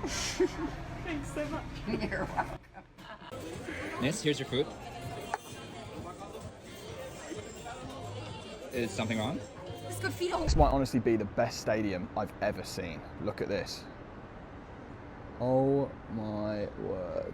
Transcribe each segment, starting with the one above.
Thanks so much. You're welcome. Miss, here's your food. Is something wrong? This might honestly be the best stadium I've ever seen. Look at this. Oh my word.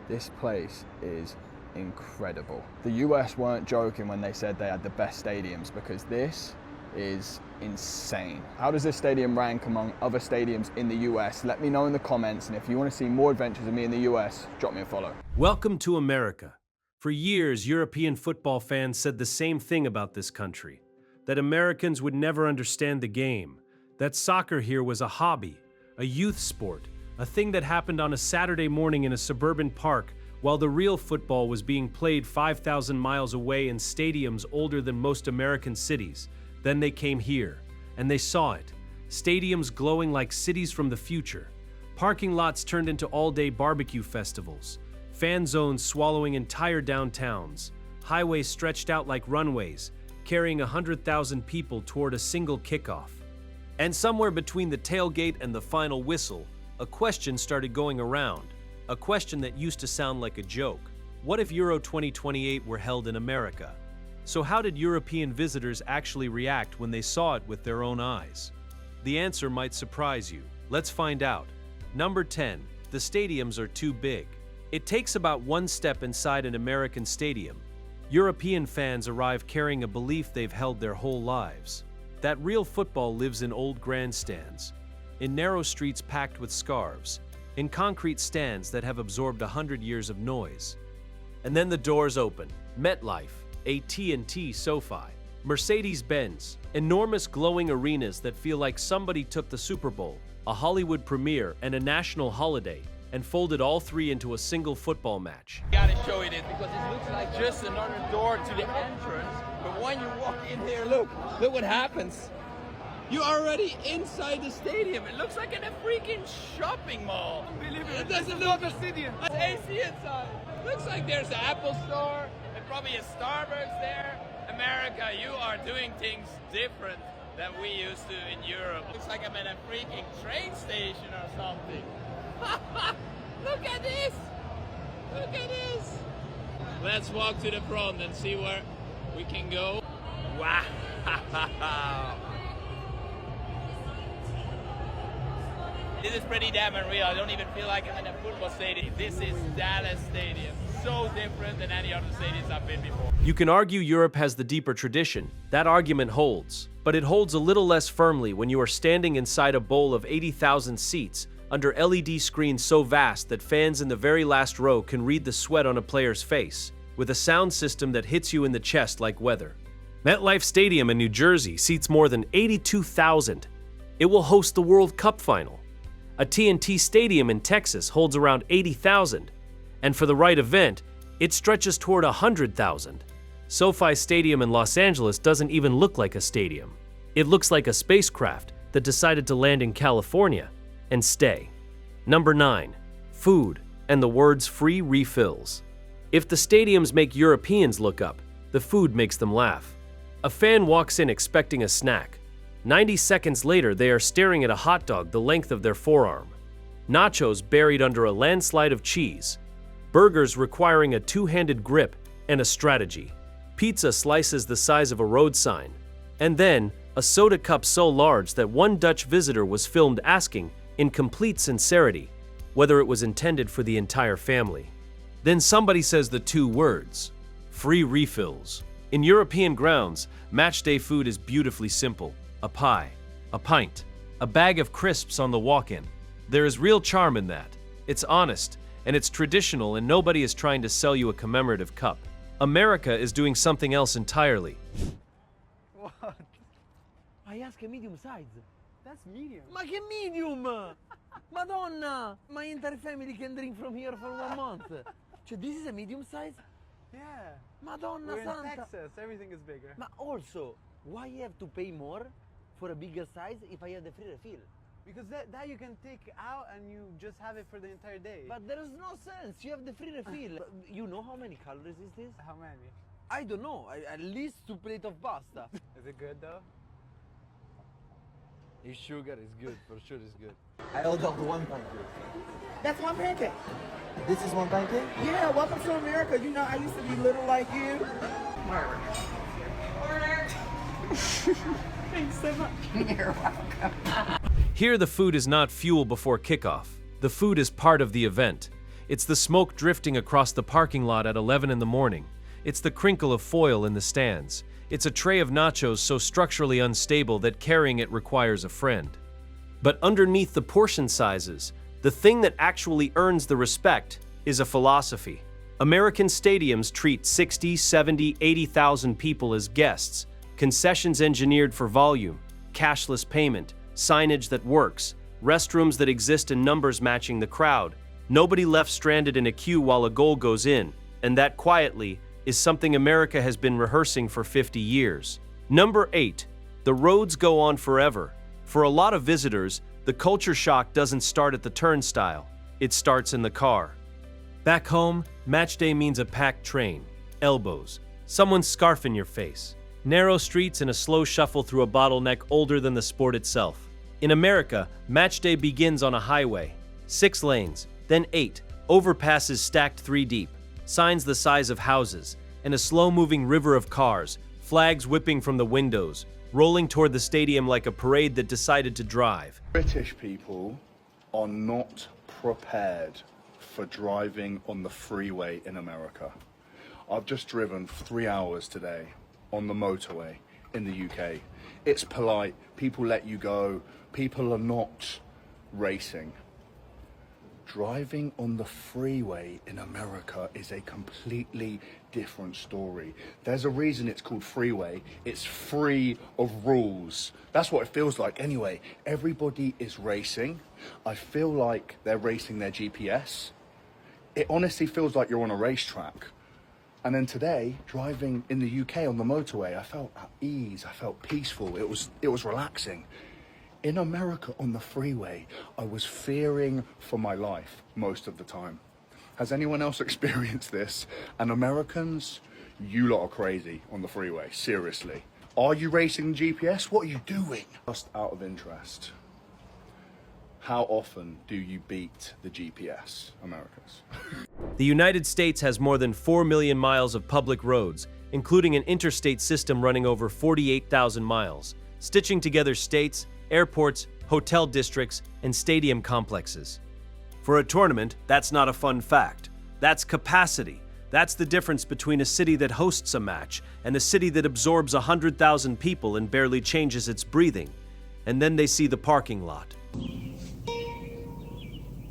This place is incredible. The US weren't joking when they said they had the best stadiums, because this is insane. How does this stadium rank among other stadiums in the US? Let me know in the comments, and if you want to see more adventures of me in the US, drop me a follow. Welcome to America. For years, European football fans said the same thing about this country, that Americans would never understand the game, that soccer here was a hobby, a youth sport, a thing that happened on a Saturday morning in a suburban park, while the real football was being played 5,000 miles away in stadiums older than most American cities. Then they came here, and they saw it. Stadiums glowing like cities from the future. Parking lots turned into all-day barbecue festivals. Fan zones swallowing entire downtowns. Highways stretched out like runways, carrying 100,000 people toward a single kickoff. And somewhere between the tailgate and the final whistle, a question started going around. A question that used to sound like a joke. What if Euro 2028 were held in America? So how did European visitors actually react when they saw it with their own eyes? The answer might surprise you. Let's find out. Number 10. The stadiums are too big. It takes about one step inside an American stadium. European fans arrive carrying a belief they've held their whole lives. That real football lives in old grandstands, in narrow streets packed with scarves, in concrete stands that have absorbed 100 years of noise. And then the doors open. MetLife, AT&T SoFi, Mercedes-Benz, enormous glowing arenas that feel like somebody took the Super Bowl, a Hollywood premiere, and a national holiday, and folded all three into a single football match. Gotta show you this because it looks like just another door to the entrance, but when you walk in here, look what happens. You're already inside the stadium. It looks like in a freaking shopping mall. It doesn't look a stadium. It's AC inside. Looks like there's an Apple store and probably a Starbucks there. America, you are doing things different than we used to in Europe. Looks like I'm at a freaking train station or something. Look at this. Look at this. Let's walk to the front and see where we can go. Wow. This is pretty damn unreal. I don't even feel like I'm in a football stadium. This is Dallas Stadium. So different than any other stadiums I've been before. You can argue Europe has the deeper tradition. That argument holds. But it holds a little less firmly when you are standing inside a bowl of 80,000 seats under LED screens so vast that fans in the very last row can read the sweat on a player's face, with a sound system that hits you in the chest like weather. MetLife Stadium in New Jersey seats more than 82,000. It will host the World Cup final. A TNT Stadium in Texas holds around 80,000, and for the right event, it stretches toward 100,000. SoFi Stadium in Los Angeles doesn't even look like a stadium. It looks like a spacecraft that decided to land in California and stay. Number 9. Food and the words free refills. If the stadiums make Europeans look up, the food makes them laugh. A fan walks in expecting a snack. 90 seconds later, they are staring at a hot dog the length of their forearm. Nachos buried under a landslide of cheese. Burgers requiring a two-handed grip and a strategy. Pizza slices the size of a road sign. And then, a soda cup so large that one Dutch visitor was filmed asking, in complete sincerity, whether it was intended for the entire family. Then somebody says the two words, free refills. In European grounds, matchday food is beautifully simple. A pie, a pint, a bag of crisps on the walk-in. There is real charm in that. It's honest, and it's traditional, and nobody is trying to sell you a commemorative cup. America is doing something else entirely. What? I ask a medium size. That's medium. Ma che medium? Madonna! My entire family can drink from here for 1 month. Cioè, this is a medium size? Yeah. Madonna We're in Santa! Texas. Everything is bigger. But also, why you have to pay more for a bigger size if I have the free refill? Because that you can take out and you just have it for the entire day. But there is no sense. You have the free refill. You know how many calories is this? How many? I don't know. At least 2 plates of pasta. Is it good though? It's sugar, it's good, for sure it's good. I ordered one pancake. That's one pancake. This is one pancake? Yeah, welcome to America. You know, I used to be little like you. Thanks so much. You're welcome. Here, the food is not fuel before kickoff. The food is part of the event. It's the smoke drifting across the parking lot at 11 in the morning. It's the crinkle of foil in the stands. It's a tray of nachos so structurally unstable that carrying it requires a friend. But underneath the portion sizes, the thing that actually earns the respect is a philosophy. American stadiums treat 60, 70, 80,000 people as guests, concessions engineered for volume, cashless payment, signage that works, restrooms that exist in numbers matching the crowd, nobody left stranded in a queue while a goal goes in, and that quietly is something America has been rehearsing for 50 years. Number 8, the roads go on forever. For a lot of visitors, the culture shock doesn't start at the turnstile, it starts in the car. Back home, match day means a packed train, elbows, someone's scarf in your face, narrow streets and a slow shuffle through a bottleneck older than the sport itself. In America, match day begins on a highway, 6 lanes, then 8, overpasses stacked 3 deep, signs the size of houses, and a slow-moving river of cars, flags whipping from the windows, rolling toward the stadium like a parade that decided to drive. British people are not prepared for driving on the freeway in America. I've just driven 3 hours today on the motorway in the UK. It's polite, people let you go, people are not racing. Driving on the freeway in America is a completely different story. There's a reason it's called freeway. It's free of rules. That's what it feels like anyway. Everybody is racing. I feel like they're racing their GPS. It honestly feels like you're on a racetrack. And then today, driving in the UK on the motorway, I felt at ease, I felt peaceful. It was relaxing. In America on the freeway, I was fearing for my life most of the time. Has anyone else experienced this? And Americans, you lot are crazy on the freeway, seriously. Are you racing GPS? What are you doing? Just out of interest, how often do you beat the GPS, Americans? The United States has more than 4 million miles of public roads, including an interstate system running over 48,000 miles, stitching together states, airports, hotel districts, and stadium complexes. For a tournament, that's not a fun fact. That's capacity. That's the difference between a city that hosts a match and a city that absorbs 100,000 people and barely changes its breathing. And then they see the parking lot.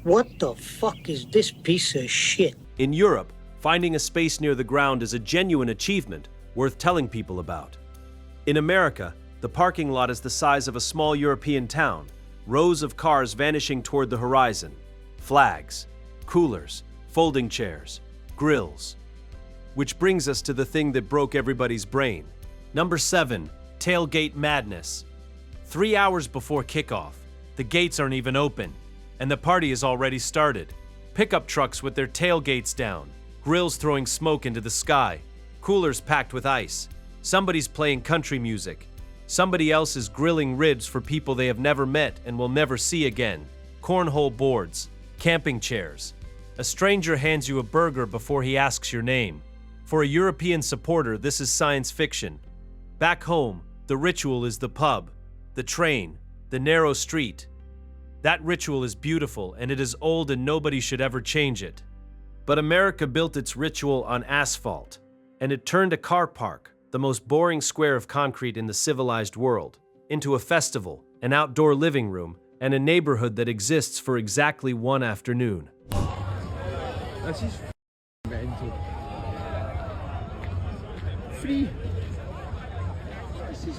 What the fuck is this piece of shit? In Europe, finding a space near the ground is a genuine achievement worth telling people about. In America, the parking lot is the size of a small European town, rows of cars vanishing toward the horizon, flags, coolers, folding chairs, grills. Which brings us to the thing that broke everybody's brain. Number 7, tailgate madness. 3 hours before kickoff, the gates aren't even open, and the party is already started. Pickup trucks with their tailgates down, grills throwing smoke into the sky, coolers packed with ice. Somebody's playing country music. Somebody else is grilling ribs for people they have never met and will never see again. Cornhole boards, camping chairs. A stranger hands you a burger before he asks your name. For a European supporter, this is science fiction. Back home, the ritual is the pub, the train, the narrow street. That ritual is beautiful and it is old and nobody should ever change it. But America built its ritual on asphalt, and it turned a car park, the most boring square of concrete in the civilized world, into a festival, an outdoor living room, and a neighborhood that exists for exactly one afternoon. That's just mental. Free. This is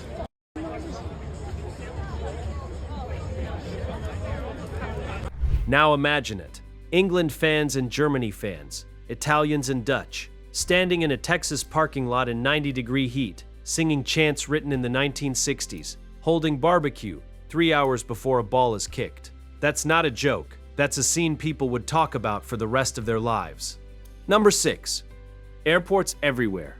Now imagine it. England fans and Germany fans, Italians and Dutch, standing in a Texas parking lot in 90-degree heat, singing chants written in the 1960s, holding barbecue 3 hours before a ball is kicked. That's not a joke. That's a scene people would talk about for the rest of their lives. Number 6. Airports everywhere.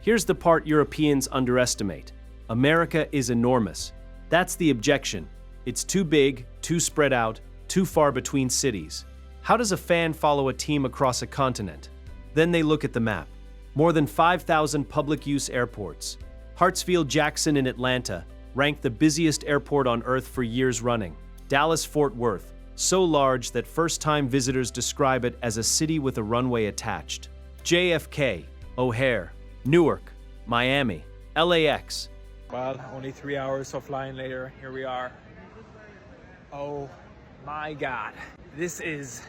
Here's the part Europeans underestimate. America is enormous. That's the objection. It's too big, too spread out, too far between cities. How does a fan follow a team across a continent? Then they look at the map. More than 5,000 public-use airports. Hartsfield-Jackson in Atlanta, ranked the busiest airport on Earth for years running. Dallas-Fort Worth, so large that first-time visitors describe it as a city with a runway attached. JFK, O'Hare, Newark, Miami, LAX. Well, only 3 hours of flying later, here we are. Oh my God. This is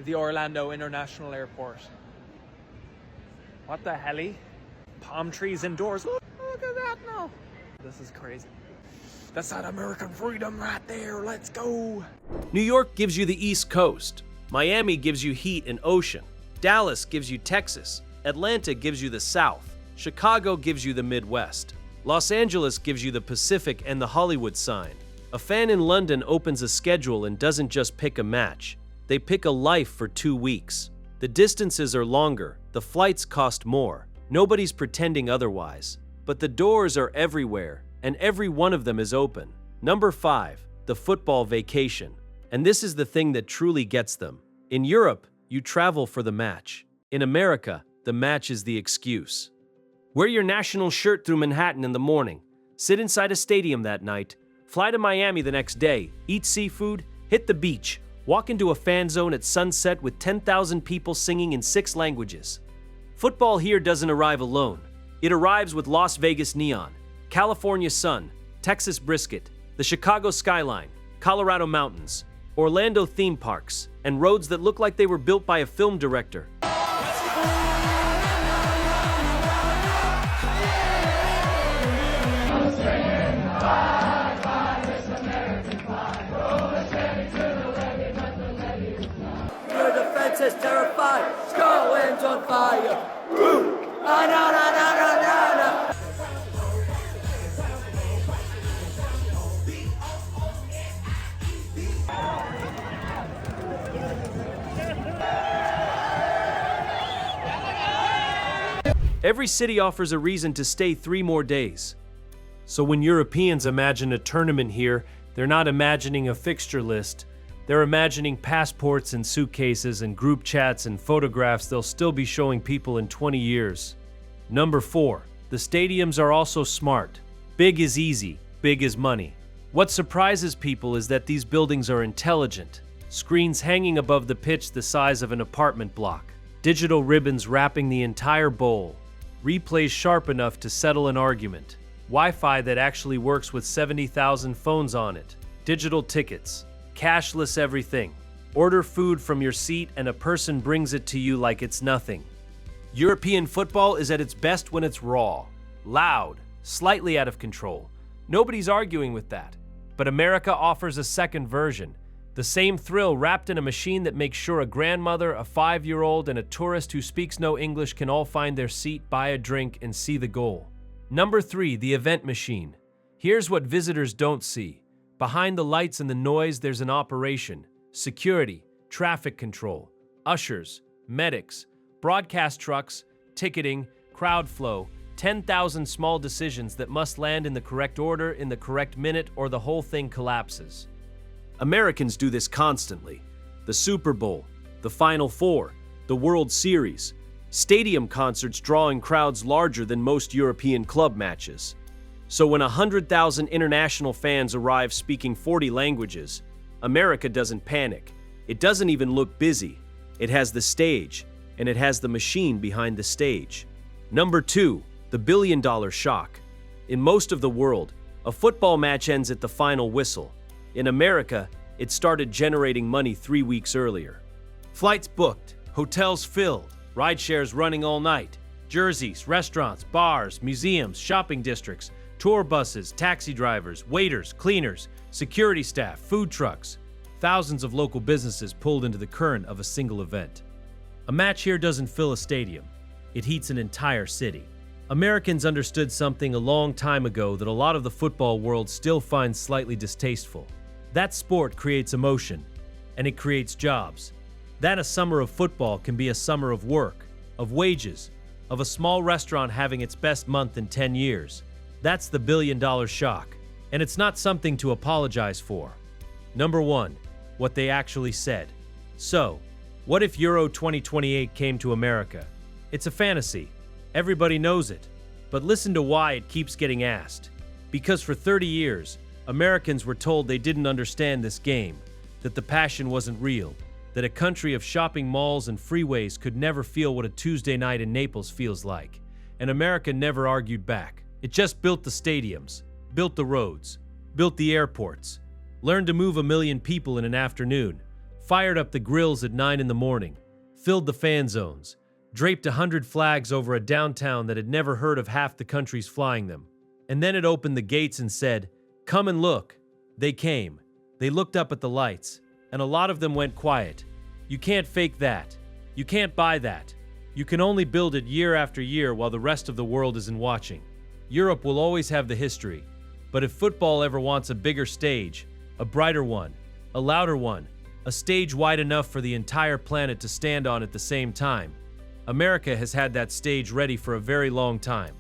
the Orlando International Airport. What the helly? Palm trees indoors. Look at that now. This is crazy. That's that American freedom right there. Let's go. New York gives you the East Coast. Miami gives you heat and ocean. Dallas gives you Texas. Atlanta gives you the South. Chicago gives you the Midwest. Los Angeles gives you the Pacific and the Hollywood sign. A fan in London opens a schedule and doesn't just pick a match. They pick a life for 2 weeks. The distances are longer. The flights cost more. Nobody's pretending otherwise. But the doors are everywhere, and every one of them is open. Number 5, the football vacation. And this is the thing that truly gets them. In Europe, you travel for the match. In America, the match is the excuse. Wear your national shirt through Manhattan in the morning. Sit inside a stadium that night. Fly to Miami the next day. Eat seafood. Hit the beach. Walk into a fan zone at sunset with 10,000 people singing in 6 languages. Football here doesn't arrive alone. It arrives with Las Vegas neon, California sun, Texas brisket, the Chicago skyline, Colorado mountains, Orlando theme parks, and roads that look like they were built by a film director. Your defense is terrified. Scotland's on fire. Woo! Ah, na, na, na, na, na, na. Every city offers a reason to stay 3 more days. So when Europeans imagine a tournament here, they're not imagining a fixture list. They're imagining passports and suitcases and group chats and photographs they'll still be showing people in 20 years. Number 4, the stadiums are also smart. Big is easy, big is money. What surprises people is that these buildings are intelligent. Screens hanging above the pitch the size of an apartment block. Digital ribbons wrapping the entire bowl. Replays sharp enough to settle an argument. Wi-Fi that actually works with 70,000 phones on it. Digital tickets. Cashless everything. Order food from your seat and a person brings it to you like it's nothing. European football is at its best when it's raw, loud, slightly out of control. Nobody's arguing with that. But America offers a second version. The same thrill wrapped in a machine that makes sure a grandmother, a 5-year-old, and a tourist who speaks no English can all find their seat, buy a drink, and see the goal. Number 3, the event machine. Here's what visitors don't see. Behind the lights and the noise, there's an operation. Security, traffic control, ushers, medics, broadcast trucks, ticketing, crowd flow, 10,000 small decisions that must land in the correct order in the correct minute or the whole thing collapses. Americans do this constantly. The Super Bowl, the Final Four, the World Series, stadium concerts drawing crowds larger than most European club matches. So when 100,000 international fans arrive speaking 40 languages, America doesn't panic. It doesn't even look busy. It has the stage, and it has the machine behind the stage. Number 2, the billion-dollar shock. In most of the world, a football match ends at the final whistle. In America, it started generating money 3 weeks earlier. Flights booked, hotels filled, rideshares running all night, jerseys, restaurants, bars, museums, shopping districts, tour buses, taxi drivers, waiters, cleaners, security staff, food trucks. Thousands of local businesses pulled into the current of a single event. A match here doesn't fill a stadium. It heats an entire city. Americans understood something a long time ago that a lot of the football world still finds slightly distasteful. That sport creates emotion, and it creates jobs. That a summer of football can be a summer of work, of wages, of a small restaurant having its best month in 10 years. That's the billion-dollar shock. And it's not something to apologize for. Number 1. What they actually said. So, what if Euro 2028 came to America? It's a fantasy. Everybody knows it. But listen to why it keeps getting asked. Because for 30 years, Americans were told they didn't understand this game, that the passion wasn't real, that a country of shopping malls and freeways could never feel what a Tuesday night in Naples feels like. And America never argued back. It just built the stadiums, built the roads, built the airports, learned to move 1 million people in an afternoon, fired up the grills at 9 in the morning, filled the fan zones, draped 100 flags over a downtown that had never heard of half the countries flying them. And then it opened the gates and said, "Come and look." They came. They looked up at the lights, and a lot of them went quiet. You can't fake that. You can't buy that. You can only build it year after year while the rest of the world isn't watching. Europe will always have the history, but if football ever wants a bigger stage, a brighter one, a louder one, a stage wide enough for the entire planet to stand on at the same time, America has had that stage ready for a very long time.